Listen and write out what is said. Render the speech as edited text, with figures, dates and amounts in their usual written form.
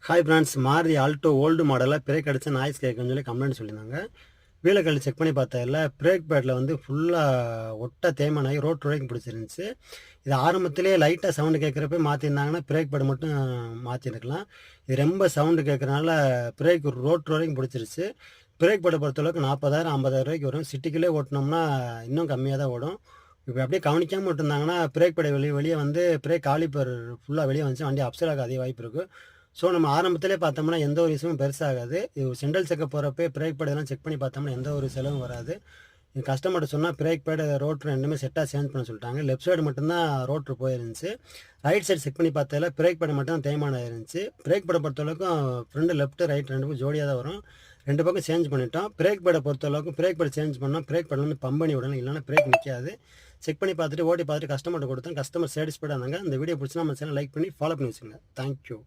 Hi friends, Maruti Alto old மாடலில் break அடித்த noise கேட்குன்னு சொல்லி கம்ப்ளைண்ட் சொல்லியிருந்தாங்க. வீலை கழட்டி செக் பண்ணி பார்த்ததில் பிரேக் பேடில் வந்து ஃபுல்லாக ஒட்ட தேய்மானம் ஆகி ரோட் வரைக்கும் பிடிச்சிருந்துச்சு. இது ஆரம்பத்திலே லைட்டாக சவுண்டு கேட்குறப்ப மாற்றிருந்தாங்கன்னா பிரேக் பேடு மட்டும் மாற்றிருக்கலாம். இது ரொம்ப சவுண்டு கேட்குறனால பிரேக் ரோட் வரைக்கும் பிடிச்சிருச்சு. பிரேக் பேடை பொறுத்தளவுக்கு 40,000 50,000 வரும். சிட்டிக்குள்ளே ஓட்டினோம்னா இன்னும் கம்மியாக தான் ஓடும். இப்போ அப்படியே கவனிக்காமல் விட்டுருந்தாங்கன்னா பிரேக் பேடை வெளியே வெளியே வந்து பிரேக் காலிப்பர் ஃபுல்லாக வெளியே வந்துச்சு, வண்டி அப்செட் ஆக அதிக வாய்ப்பு இருக்குது. ஸோ நம்ம ஆரம்பத்திலே பார்த்தோம்னா எந்த ஒரு விஷயமும் பெருசாகாது. இது சென்ட்ரல் செக்கப் போகிறப்ப பிரேக் பேட் எல்லாம் செக் பண்ணி பார்த்தோம்னா எந்த ஒரு செலவும் வராது. கஸ்டமர்கிட்ட சொன்னால் பிரேக் பேடு ரோட்ரு ரெண்டுமே செட்டாக சேஞ்ச் பண்ண சொல்லிட்டாங்க. லெஃப்ட் சைடு மட்டும்தான் ரோட்ரு போயிருந்துச்சு. ரைட் சைடு செக் பண்ணி பார்த்ததில் பிரேக் பேடு மட்டும் தேய்மானம் இருந்துச்சு. பிரேக் பேடை பொறுத்தளவுக்கும் ஃப்ரண்ட் லெஃப்ட் ரைட் ரெண்டுக்கும் ஜோடியாக தான் வரும். ரெண்டு பக்கம் சேஞ்ச் பண்ணிட்டோம். பிரேக் பேடை பொறுத்தளவுக்கு பிரேக் பேட் சேஞ்ச் பண்ணால் பிரேக் பேட் வந்து பம்ப் பண்ணி விடணும், இல்லைன்னா பிரேக் நிற்காது. செக் பண்ணி பார்த்துட்டு ஓட்டி பார்த்துட்டு கஸ்டமர்கிட்ட கொடுத்தோம். கஸ்டமர் சாட்டிஸ்ஃபைடாக இருந்தாங்க. இந்த வீடியோ பிடிச்சினா நம்ம சேனல் லைக் பண்ணி ஃபாலோ பண்ணி வச்சுக்கோங்க. தேங்க்யூ.